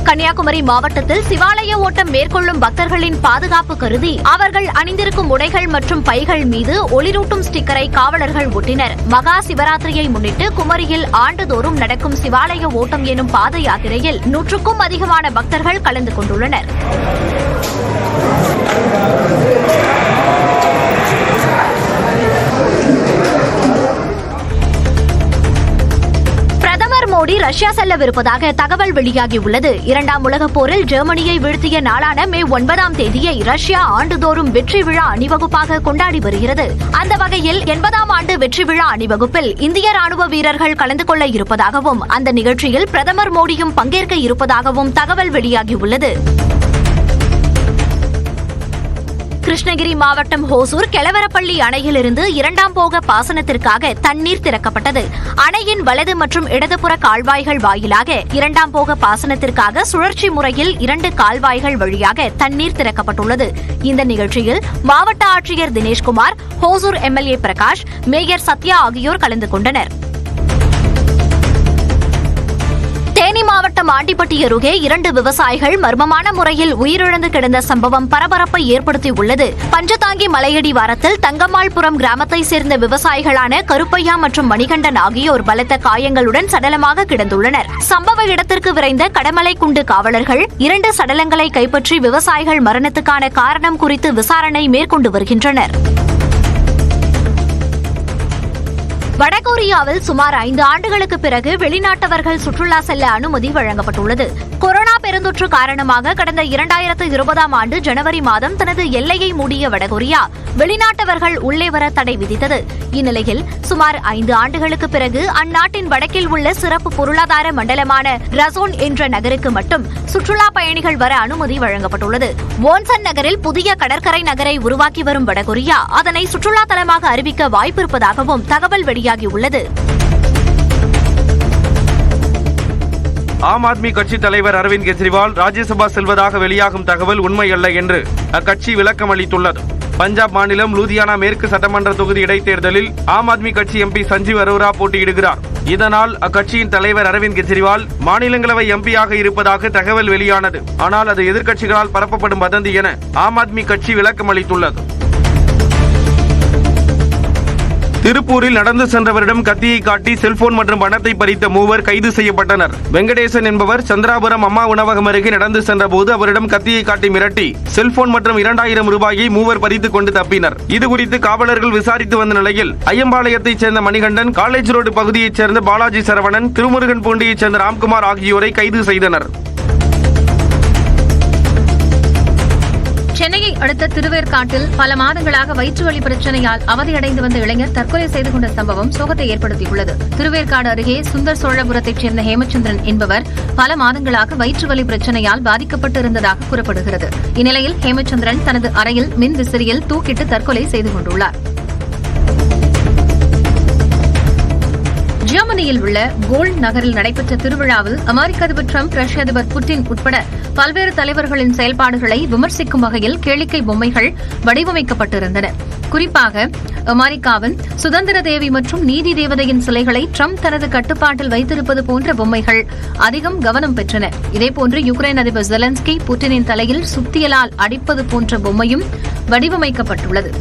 கன்னியாகுமரி மாவட்டத்தில் சிவாலய ஓட்டம் மேற்கொள்ளும் பக்தர்களின் பாதுகாப்பு கருதி அவர்கள் அணிந்திருக்கும் உடைகள் மற்றும் பைகள் மீது ஒளிரூட்டும் ஸ்டிக்கரை காவலர்கள் ஒட்டினர். மகா சிவராத்திரியை முன்னிட்டு குமரியில் ஆண்டுதோறும் நடக்கும் சிவாலய ஓட்டம் எனும் பாத யாத்திரையில் 100க்கும் அதிகமான பக்தர்கள் கலந்து கொண்டுள்ளனர். மோடி ரஷ்யா செல்லவிருப்பதாக தகவல் வெளியாகியுள்ளது. 2ஆம் உலகப் போரில் ஜெர்மனியை வீழ்த்திய நாளான மே 9ஆம் தேதியை ரஷ்யா ஆண்டுதோறும் வெற்றி விழா அணிவகுப்பாக கொண்டாடி வருகிறது. அந்த வகையில் 80ஆம் ஆண்டு வெற்றி விழா அணிவகுப்பில் இந்திய ராணுவ வீரர்கள் கலந்து கொள்ள இருப்பதாகவும் அந்த நிகழ்ச்சியில் பிரதமர் மோடியும் பங்கேற்க இருப்பதாகவும் தகவல் வெளியாகியுள்ளது. கிருஷ்ணகிரி மாவட்டம் ஹோசூர் கெலவரப்பள்ளி அணையிலிருந்து 2ஆம் போக பாசனத்திற்காக தண்ணீர் திறக்கப்பட்டது. அணையின் வலது மற்றும் இடதுபுற கால்வாய்கள் வாயிலாக 2ஆம் போக பாசனத்திற்காக சுழற்சி முறையில் 2 கால்வாய்கள் வழியாக தண்ணீர் திறக்கப்பட்டுள்ளது. இந்த நிகழ்ச்சியில் மாவட்ட ஆட்சியர் தினேஷ்குமார், ஹோசூர் எம்எல்ஏ பிரகாஷ், மேயர் சத்யா ஆகியோர் கலந்து கொண்டனர். தேனி மாவட்டம் ஆண்டிப்பட்டி அருகே 2 விவசாயிகள் மர்மமான முறையில் உயிரிழந்து கிடந்த சம்பவம் பரபரப்பை ஏற்படுத்தியுள்ளது. பஞ்சதாங்கி மலையடி வாரத்தில் தங்கம்மாள்புரம் கிராமத்தை சேர்ந்த விவசாயிகளான கருப்பையா மற்றும் மணிகண்டன் ஆகியோர் பலத்த காயங்களுடன் சடலமாக கிடந்துள்ளனர். சம்பவ இடத்திற்கு விரைந்த கடமலை குண்டு காவலர்கள் 2 சடலங்களை கைப்பற்றி விவசாயிகள் மரணத்துக்கான காரணம் குறித்து விசாரணை மேற்கொண்டு வருகின்றனர். வடகொரியாவில் சுமார் 5 ஆண்டுகளுக்கு பிறகு வெளிநாட்டவர்கள் சுற்றுலா செல்ல அனுமதி வழங்கப்பட்டுள்ளது. கொரோனா பெருந்தொற்று காரணமாக கடந்த 2020ஆம் ஆண்டு ஜனவரி மாதம் தனது எல்லையை மூடிய வடகொரியா வெளிநாட்டவர்கள் உள்ளே வர தடை விதித்தது. இந்நிலையில் சுமார் 5 ஆண்டுகளுக்கு பிறகு அந்நாட்டின் வடக்கில் உள்ள சிறப்பு பொருளாதார மண்டலமான ரசோன் என்ற நகருக்கு மட்டும் சுற்றுலா பயணிகள் வர அனுமதி வழங்கப்பட்டுள்ளது. வோன்சன் நகரில் புதிய கடற்கரை நகரை உருவாக்கி வரும் வடகொரியா அதனை சுற்றுலா தலமாக அறிவிக்க வாய்ப்பிருப்பதாகவும் தகவல் வெளியாகியுள்ளது. ஆம் ஆத்மி கட்சி தலைவர் அரவிந்த் கெஜ்ரிவால் ராஜ்யசபா செல்வதாக வெளியாகும் தகவல் உண்மையல்ல என்று அக்கட்சி விளக்கம் அளித்துள்ளது. பஞ்சாப் மாநிலம் லூதியானா மேற்கு சட்டமன்ற தொகுதி இடைத்தேர்தலில் ஆம் ஆத்மி கட்சி எம்பி சஞ்சீவ் அரோரா போட்டியிடுகிறார். இதனால் அக்கட்சியின் தலைவர் அரவிந்த் கெஜ்ரிவால் மாநிலங்களவை எம்பியாக இருப்பதாக தகவல் வெளியானது. ஆனால் அது எதிர்க்கட்சிகளால் பரப்பப்படும் வதந்தி என ஆம் ஆத்மி கட்சி விளக்கம் அளித்துள்ளது. திருப்பூரில் நடந்து சென்றவரிடம் கத்தியை காட்டி செல்போன் மற்றும் பணத்தை பறித்த 3 கைது செய்யப்பட்டனர். வெங்கடேசன் என்பவர் சந்திராபுரம் அம்மா உணவகம் அருகே நடந்து சென்றபோது அவரிடம் கத்தியை காட்டி மிரட்டி செல்போன் மற்றும் 2000 ரூபாயை 3 பறித்துக் கொண்டு தப்பினர். இதுகுறித்து காவலர்கள் விசாரித்து வந்த நிலையில் ஐயம்பாளையத்தைச் சேர்ந்த மணிகண்டன், காலேஜ் ரோடு பகுதியைச் சேர்ந்த பாலாஜி சரவணன், திருமுருகன் பூண்டியைச் சேர்ந்த ராம்குமார் ஆகியோரை கைது செய்தனர். சென்னையை அடுத்த திருவேற்காட்டில் பல மாதங்களாக வயிற்றுவலி பிரச்சனையால் அவதியடைந்து வந்த இளைஞர் தற்கொலை செய்து கொண்ட சம்பவம் சோகத்தை ஏற்படுத்தியுள்ளது. திருவேற்காடு அருகே சுந்தர் சோழபுரத்தைச் சேர்ந்த ஹேமச்சந்திரன் என்பவர் பல மாதங்களாக வயிற்றுவலி பிரச்சனையால் பாதிக்கப்பட்டு இருந்ததாக கூறப்படுகிறது. இந்நிலையில் ஹேமச்சந்திரன் தனது அறையில் மின் விசிறியில் தூக்கிட்டு தற்கொலை செய்து கொண்டுள்ளார். ஜெர்மனியில் உள்ள கோல்ட் நகரில் நடைபெற்ற திருவிழாவில் அமெரிக்க அதிபர் டிரம்ப், ரஷ்ய அதிபர் புட்டின் உட்பட பல்வேறு தலைவர்களின் செயல்பாடுகளை விமர்சிக்கும் வகையில் கேளிக்கை பொம்மைகள் வடிவமைக்கப்பட்டிருந்தன. குறிப்பாக அமெரிக்காவின் சுதந்திர தேவி மற்றும் நீதி தேவதையின் சிலைகளை டிரம்ப் தனது கட்டுப்பாட்டில் வைத்திருப்பது போன்ற பொம்மைகள் அதிகம் கவனம் பெற்றன. இதேபோன்று யுக்ரைன் அதிபர் ஜெலன்ஸ்கி புட்டினின் தலையில் சுத்தியலால் அடிப்பது போன்ற பொம்மையும் வடிவமைக்கப்பட்டுள்ளது.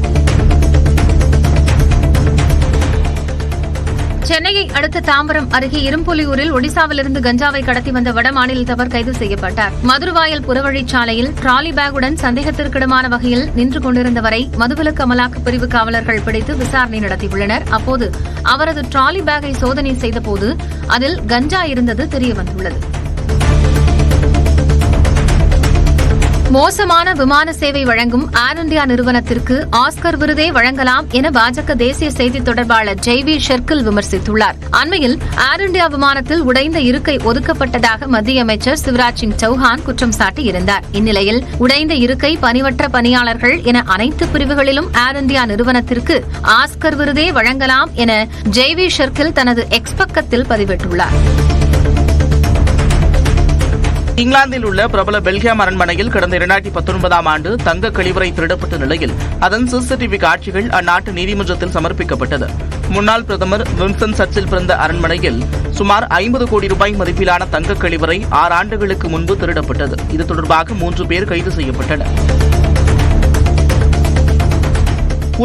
சென்னையை அடுத்த தாம்பரம் அருகே இரும்புலியூரில் ஒடிசாவிலிருந்து கஞ்சாவை கடத்தி வந்த வடமாநிலத்தவர் கைது செய்யப்பட்டார். மதுரவாயல் புறவழிச்சாலையில் டிராலி பேக்குடன் சந்தேகத்திற்கிடமான வகையில் நின்று கொண்டிருந்தவரை மதுவிலக்கு அமலாக்க பிரிவு காவலர்கள் பிடித்து விசாரணை நடத்தியுள்ளனர். அப்போது அவரது டிராலி பேக்கை சோதனை செய்தபோது அதில் கஞ்சா இருந்தது தெரியவந்துள்ளது. மோசமான விமான சேவை வழங்கும் ஏர் இண்டியா நிறுவனத்திற்கு ஆஸ்கர் விருதே வழங்கலாம் என பாஜக தேசிய செய்தி தொடர்பாளர் ஜெய்வி ஷெர்கில் விமர்சித்துள்ளார். அண்மையில் ஏர் இண்டியா விமானத்தில் உடைந்த இருக்கை ஒதுக்கப்பட்டதாக மத்திய அமைச்சர் சிவராஜ் சிங் சௌஹான் குற்றம் சாட்டியிருந்தார். இந்நிலையில் உடைந்த இருக்கை, பணிவற்ற பணியாளர்கள் என அனைத்து பிரிவுகளிலும் ஏர் இண்டியா நிறுவனத்திற்கு ஆஸ்கர் விருதே வழங்கலாம் என ஜெய்வி ஷெர்கில் தனது எக்ஸ் பக்கத்தில் பதிவிட்டுள்ளார். இங்கிலாந்தில் உள்ள பிரபல பெல்கியம் அரண்மனையில் கடந்த 2019ஆம் ஆண்டு தங்க கழிவறை திருடப்பட்ட நிலையில் அதன் சிசிடிவி காட்சிகள் அந்நாட்டு நீதிமன்றத்தில் சமர்ப்பிக்கப்பட்டது. முன்னாள் பிரதமர் வின்ஸ்டன் சர்ச்சில் பிறந்த அரண்மனையில் சுமார் 50 கோடி ரூபாய் மதிப்பிலான தங்க கழிவறை 6 ஆண்டுகளுக்கு முன்பு திருடப்பட்டது. இது தொடர்பாக 3 பேர் கைது செய்யப்பட்டனர்.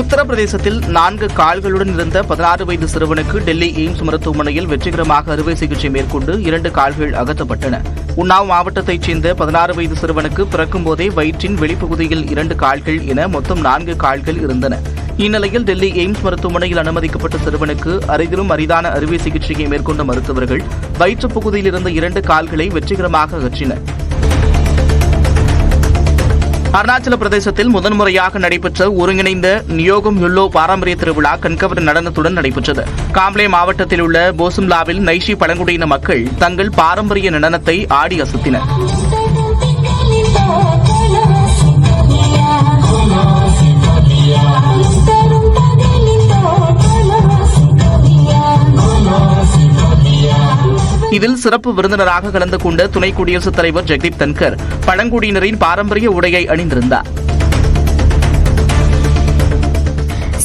உத்தரப்பிரதேசத்தில் 4 கால்களுடன் இருந்த 16 வயது சிறுவனுக்கு டெல்லி எய்ம்ஸ் மருத்துவமனையில் வெற்றிகரமாக அறுவை சிகிச்சை மேற்கொண்டு 2 கால்கள் அகற்றப்பட்டன. உன்னாவ் மாவட்டத்தைச் சேர்ந்த 16 வயது சிறுவனுக்கு பிறக்கும்போதே வயிற்றின் வெளிப்பகுதியில் 2 கால்கள் என மொத்தம் 4 கால்கள் இருந்தன. இந்நிலையில் டெல்லி எய்ம்ஸ் மருத்துவமனையில் அனுமதிக்கப்பட்ட சிறுவனுக்கு அரிதிலும் அரிதான அறுவை சிகிச்சையை மேற்கொண்ட மருத்துவர்கள் வயிற்றுப் பகுதியில் இருந்த 2 கால்களை வெற்றிகரமாக அகற்றினர். அருணாச்சல பிரதேசத்தில் முதன்முறையாக நடைபெற்ற ஒருங்கிணைந்த நியோகம் யுல்லோ பாரம்பரிய திருவிழா கண்கவர் நடனத்துடன் நடைபெற்றது. காம்லே மாவட்டத்தில் உள்ள போசும்லாவில் நைஷி பழங்குடியின மக்கள் தங்கள் பாரம்பரிய நடனத்தை ஆடி அசத்தினர். இதில் சிறப்பு விருந்தினராக கலந்து கொண்ட துணை குடியரசுத் தலைவர் ஜெகதீப் தன்கர் பழங்குடியினரின் பாரம்பரிய உடையை அணிந்திருந்தார்.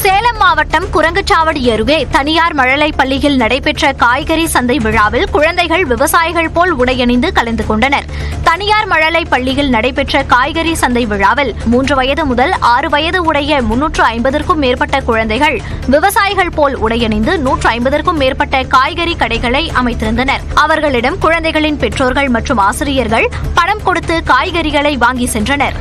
சேலம் மாவட்டம் குரங்குச்சாவடி அருகே தனியார் மழலை பள்ளியில் நடைபெற்ற காய்கறி சந்தை விழாவில் குழந்தைகள் விவசாயிகள் போல் உடையணிந்து கலந்து கொண்டனர். தனியார் மழலை பள்ளியில் நடைபெற்ற காய்கறி சந்தை விழாவில் 3 வயது முதல் 6 வயது உடைய 350க்கும் மேற்பட்ட குழந்தைகள் விவசாயிகள் போல் உடையணிந்து 150க்கும் மேற்பட்ட காய்கறி கடைகளை அமைத்திருந்தனர். அவர்களிடம் குழந்தைகளின் பெற்றோர்கள் மற்றும் ஆசிரியர்கள் பணம் கொடுத்து காய்கறிகளை வாங்கி சென்றனர்.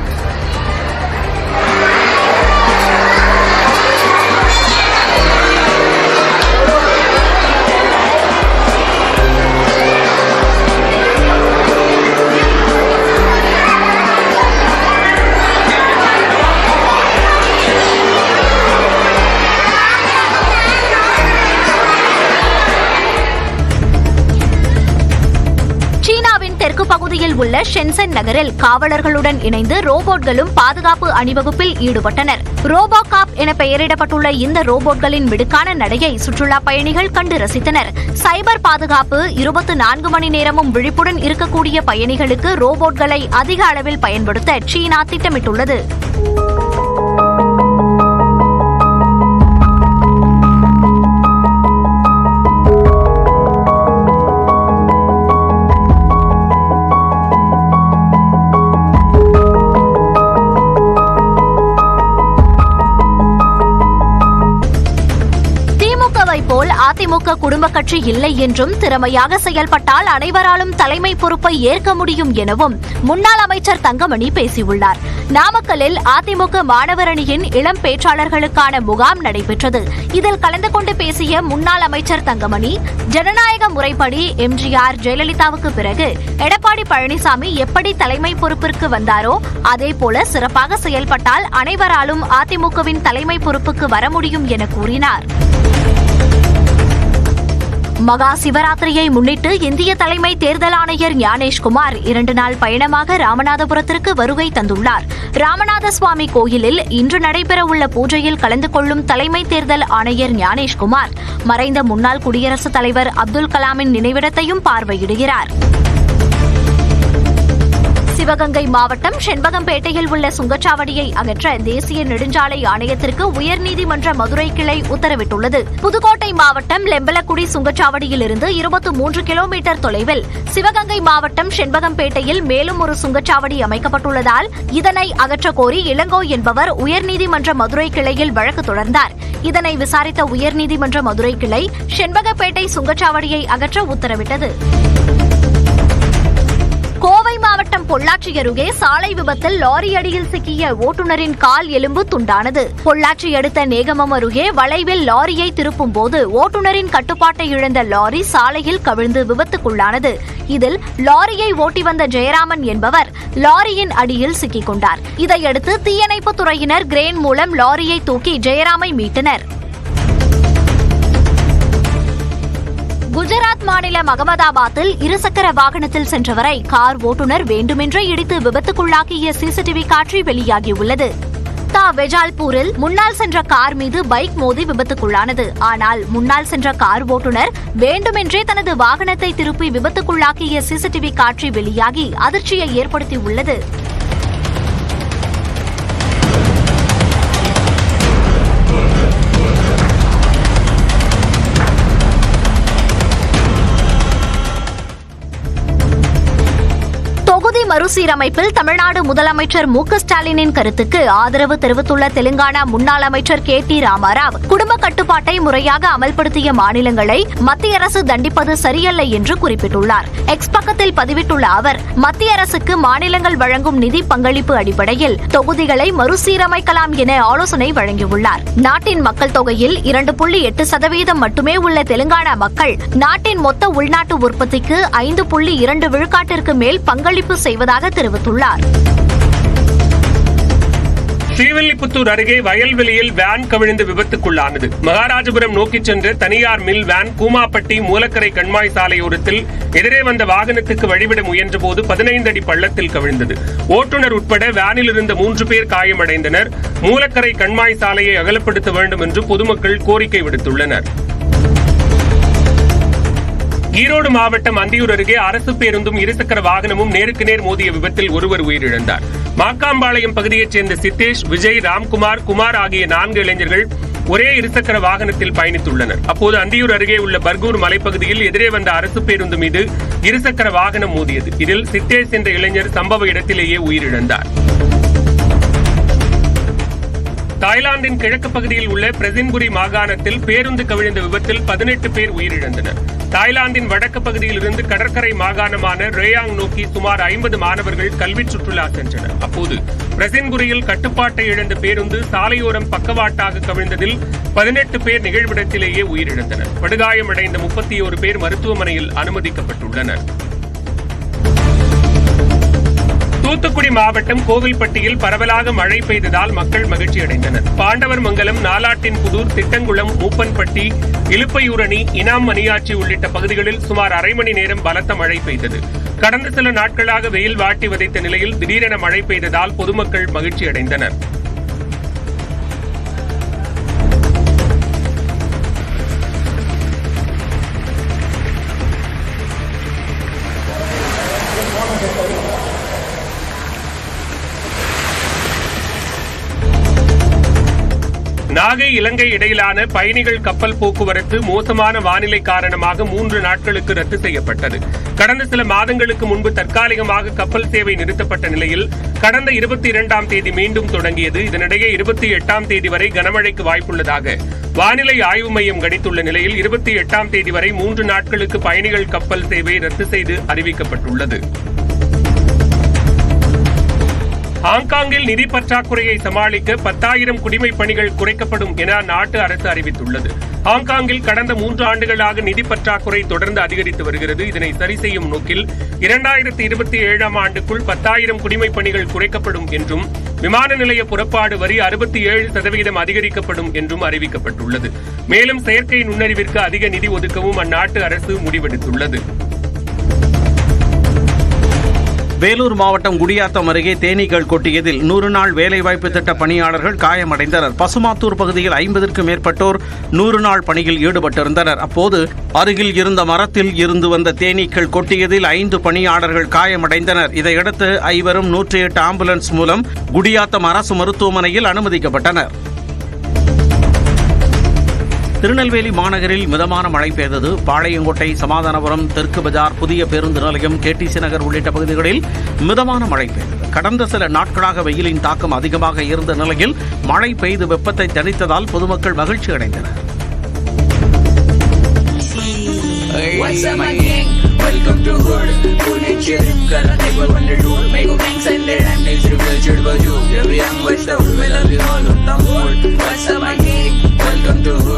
தெற்கு பகுதியில் உள்ள ஷென்சன் நகரில் காவலர்களுடன் இணைந்து ரோபோட்களும் பாதுகாப்பு அணிவகுப்பில் ஈடுபட்டனர். ரோபோகாப் என பெயரிடப்பட்டுள்ள இந்த ரோபோட்களின் மிடுக்கான நடையை சுற்றுலா பயணிகள் கண்டு ரசித்தனர். சைபர் பாதுகாப்பு 24 மணி நேரமும் விழிப்புடன் இருக்கக்கூடிய பயணிகளுக்கு ரோபோட்களை அதிக அளவில் பயன்படுத்த சீனா திட்டமிட்டுள்ளது. போல் அதிமுக குடும்ப கட்சி இல்லை என்றும் திறமையாக செயல்பட்டால் அனைவராலும் தலைமை பொறுப்பை ஏற்க முடியும் எனவும் முன்னாள் அமைச்சர் தங்கமணி பேசியுள்ளார். நாமக்கல்லில் அதிமுக மாணவர் அணியின் இளம் பேச்சாளர்களுக்கான முகாம் நடைபெற்றது. இதில் கலந்து கொண்டு பேசிய முன்னாள் அமைச்சர் தங்கமணி, ஜனநாயக முறைப்படி எம்ஜிஆர் ஜெயலலிதாவுக்கு பிறகு எடப்பாடி பழனிசாமி எப்படி தலைமை பொறுப்பிற்கு வந்தாரோ அதேபோல சிறப்பாக செயல்பட்டால் அனைவராலும் அதிமுகவின் தலைமை பொறுப்புக்கு வர முடியும் என கூறினார். மகா சிவராத்திரியை முன்னிட்டு இந்திய தலைமை தேர்தல் ஆணையர் ஞானேஷ்குமார் 2 நாள் பயணமாக ராமநாதபுரத்திற்கு வருகை தந்துள்ளார். ராமநாத சுவாமி கோயிலில் இன்று நடைபெறவுள்ள பூஜையில் கலந்து கொள்ளும் தலைமை தேர்தல் ஆணையர் ஞானேஷ்குமார் மறைந்த முன்னாள் குடியரசுத் தலைவர் அப்துல் கலாமின் நினைவிடத்தையும் பார்வையிடுகிறார். சிவகங்கை மாவட்டம் செண்பகம்பேட்டையில் உள்ள சுங்கச்சாவடியை அகற்ற தேசிய நெடுஞ்சாலை ஆணையத்திற்கு உயர்நீதிமன்ற மதுரை கிளை உத்தரவிட்டுள்ளது. புதுக்கோட்டை மாவட்டம் லெம்பலக்குடி சுங்கச்சாவடியில் இருந்து 23 கிலோமீட்டர் தொலைவில் சிவகங்கை மாவட்டம் செண்பகம்பேட்டையில் மேலும் ஒரு சுங்கச்சாவடி அமைக்கப்பட்டுள்ளதால் இதனை அகற்ற கோரி இளங்கோ என்பவர் உயர்நீதிமன்ற மதுரை கிளையில் வழக்கு தொடர்ந்தார். இதனை விசாரித்த உயர்நீதிமன்ற மதுரை கிளை செண்பகப்பேட்டை சுங்கச்சாவடியை அகற்ற உத்தரவிட்டது. கோவை மாவட்டம் பொள்ளாச்சி அருகே சாலை விபத்தில் லாரி அடியில் சிக்கிய ஓட்டுநரின் கால் எலும்பு துண்டானது. பொள்ளாச்சி அடுத்த நேகமம் அருகே வளைவில் லாரியை திருப்பும் போது ஓட்டுநரின் கட்டுப்பாட்டை இழந்த லாரி சாலையில் கவிழ்ந்து விபத்துக்குள்ளானது. இதில் லாரியை ஓட்டி வந்த ஜெயராமன் என்பவர் லாரியின் அடியில் சிக்கிக் கொண்டார். இதையடுத்து தீயணைப்புத் துறையினர் கிரேன் மூலம் லாரியை தூக்கி ஜெயராமை மீட்டனர். குஜராத் மாநிலம் அகமதாபாத்தில் இருசக்கர வாகனத்தில் சென்றவரை கார் ஓட்டுநர் வேண்டுமென்றே இடித்து விபத்துக்குள்ளாக்கிய சிசிடிவி காட்சி வெளியாகியுள்ளது. குப்தா வெஜால்பூரில் முன்னால் சென்ற கார் மீது பைக் மோதி விபத்துக்குள்ளானது. ஆனால் முன்னால் சென்ற கார் ஓட்டுநர் வேண்டுமென்றே தனது வாகனத்தை திருப்பி விபத்துக்குள்ளாக்கிய சிசிடிவி காட்சி வெளியாகி அதிர்ச்சியை ஏற்படுத்தியுள்ளது. தொகுதி மறுசீரமைப்பில் தமிழ்நாடு முதலமைச்சர் மு க ஸ்டாலினின் கருத்துக்கு ஆதரவு தெரிவித்துள்ள தெலுங்கானா முன்னாள் அமைச்சர் KT ராமாராவ், குடும்ப கட்டுப்பாட்டை முறையாக அமல்படுத்திய மாநிலங்களை மத்திய அரசு தண்டிப்பது சரியல்ல என்று குறிப்பிட்டுள்ளார். எக்ஸ் பக்கத்தில் பதிவிட்டுள்ள அவர், மத்திய அரசுக்கு மாநிலங்கள் வழங்கும் நிதி பங்களிப்பு அடிப்படையில் தொகுதிகளை மறுசீரமைக்கலாம் என ஆலோசனை வழங்கியுள்ளார். நாட்டின் மக்கள் தொகையில் 2.8% மட்டுமே உள்ள தெலுங்கானா மக்கள் நாட்டின் மொத்த உள்நாட்டு உற்பத்திக்கு 5.2 விழுக்காட்டிற்கு மேல் பங்களிப்பு செய்வதாக தெரிவித்துள்ளார். ஸ்ரீவில்லிபுத்தூர் அருகே வயல்வெளியில் வேன் கவிழ்ந்து விபத்துக்குள்ளானது. மகாராஜபுரம் நோக்கிச் சென்ற தனியார் மில் வேன் கூமாப்பட்டி மூலக்கரை கண்மாய் சாலையோரத்தில் எதிரே வந்த வாகனத்துக்கு வழிவிட முயன்றபோது 15 அடி பள்ளத்தில் கவிழ்ந்தது. ஓட்டுநர் உட்பட வேனில் இருந்த 3 பேர் காயமடைந்தனர். மூலக்கரை கண்மாய் சாலையை அகலப்படுத்த வேண்டும் என்று பொதுமக்கள் கோரிக்கை விடுத்துள்ளனர். ஈரோடு மாவட்டம் அந்தியூர் அருகே அரசு பேருந்தும் இருசக்கர வாகனமும் நேருக்கு நேர் மோதிய விபத்தில் ஒருவர் உயிரிழந்தார். மாக்காம்பாளையம் பகுதியைச் சேர்ந்த சித்தேஷ், விஜய், ராம்குமார், குமார் ஆகிய 4 இளைஞர்கள் ஒரே இருசக்கர வாகனத்தில் பயணித்துள்ளனர். அப்போது அந்தியூர் அருகே உள்ள பர்கூர் மலைப்பகுதியில் எதிரே வந்த அரசு பேருந்து மீது இருசக்கர வாகனம் மோதியது. இதில் சித்தேஷ் என்ற இளைஞர் சம்பவ இடத்திலேயே உயிரிழந்தார். தாய்லாந்தின் கிழக்கு பகுதியில் உள்ள பிரசின்புரி மாகாணத்தில் பேருந்து கவிழ்ந்த விபத்தில் 18 பேர் உயிரிழந்தனர். தாய்லாந்தின் வடக்கு பகுதியில் இருந்து கடற்கரை மாகாணமான ரேயாங் நோக்கி சுமார் 50 மாணவர்கள் கல்வி சுற்றுலா சென்றனர். அப்போது பிரசின்புரியில் கட்டுப்பாட்டை இழந்த பேருந்து சாலையோரம் பக்கவாட்டாக கவிழ்ந்ததில் 18 பேர் நிகழ்விடத்திலேயே உயிரிழந்தனர். படுகாயமடைந்த 31 பேர் மருத்துவமனையில் அனுமதிக்கப்பட்டுள்ளனர். தூத்துக்குடி மாவட்டம் கோவில்பட்டியில் பரவலாக மழை பெய்ததால் மக்கள் மகிழ்ச்சி அடைந்தனர். பாண்டவர் மங்கலம், நாலாட்டின் புதூர், திட்டங்குளம், மூப்பன்பட்டி, இலுப்பையூரணி, இனாம் மணியாச்சி உள்ளிட்ட பகுதிகளில் சுமார் அரை மணி நேரம் பலத்த மழை பெய்தது. கடந்த சில நாட்களாக வெயில் வாட்டி வதைத்த நிலையில் திடீரென மழை பெய்ததால் பொதுமக்கள் மகிழ்ச்சி அடைந்தனர். நாகை இலங்கை இடையிலான பயணிகள் கப்பல் போக்குவரத்து மோசமான வானிலை காரணமாக 3 நாட்களுக்கு ரத்து செய்யப்பட்டது. கடந்த சில மாதங்களுக்கு முன்பு தற்காலிகமாக கப்பல் சேவை நிறுத்தப்பட்ட நிலையில் கடந்த 22ஆம் தேதி மீண்டும் தொடங்கியது. இதனிடையே 28ஆம் தேதி வரை கனமழைக்கு வாய்ப்புள்ளதாக வானிலை ஆய்வு மையம் கணித்துள்ள நிலையில் 28ஆம் தேதி வரை 3 நாட்களுக்கு பயணிகள் கப்பல் சேவை ரத்து செய்து அறிவிக்கப்பட்டுள்ளது. ஹாங்காங்கில் நிதி பற்றாக்குறையை சமாளிக்க 10,000 குடிமைப் பணிகள் குறைக்கப்படும் என அந்நாட்டு அரசு அறிவித்துள்ளது. ஹாங்காங்கில் கடந்த 3 ஆண்டுகளாக நிதி பற்றாக்குறை தொடர்ந்து அதிகரித்து வருகிறது. இதனை சரி செய்யும் நோக்கில் 2027ஆம் ஆண்டுக்குள் 10,000 குடிமைப் பணிகள் குறைக்கப்படும் என்றும் விமான நிலைய புறப்பாடு வரி 67% அதிகரிக்கப்படும் என்றும் அறிவிக்கப்பட்டுள்ளது. மேலும் செயற்கை நுண்ணறிவிற்கு அதிக நிதி ஒதுக்கவும் அந்நாட்டு அரசு முடிவெடுத்துள்ளது. வேலூர் மாவட்டம் குடியாத்தம் அருகே தேனீக்கள் கொட்டியதில் 100 நாள் வேலைவாய்ப்பு திட்ட பணியாளர்கள் காயமடைந்தனர். பசுமாத்தூர் பகுதியில் 50க்கும் மேற்பட்டோர் 100 நாள் பணியில் ஈடுபட்டிருந்தனர். அப்போது அருகில் இருந்த மரத்தில் இருந்து வந்த தேனீக்கள் கொட்டியதில் 5 பணியாளர்கள் காயமடைந்தனர். இதையடுத்து 5 108 ஆம்புலன்ஸ் மூலம் குடியாத்தம் அரசு மருத்துவமனையில் அனுமதிக்கப்பட்டனர். திருநெல்வேலி மாநகரில் மிதமான மழை பெய்தது. பாளையங்கோட்டை, சமாதானபுரம், தெற்கு பஜார், புதிய பேருந்து நிலையம், KTC நகர் உள்ளிட்ட பகுதிகளில் மிதமான மழை பெய்தது. கடந்த சில நாட்களாக வெயிலின் தாக்கம் அதிகமாக இருந்த நிலையில் மழை பெய்து வெப்பத்தை தணித்ததால் பொதுமக்கள் மகிழ்ச்சி அடைந்தனர்.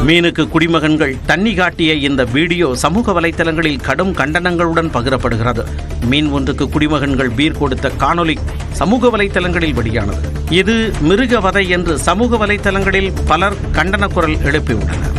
மீனுக்கு குடிமகன்கள் தண்ணி காட்டிய இந்த வீடியோ சமூக வலைதளங்களில் கடும் கண்டனங்களுடன் பகிரப்படுகிறது. மீன் ஒன்றுக்கு குடிமகன்கள் பீர் கொடுத்த காணொலி சமூக வலைதளங்களில் வெளியானது. இது மிருக வதை என்று சமூக வலைதளங்களில் பலர் கண்டன குரல் எழுப்பியுள்ளனர்.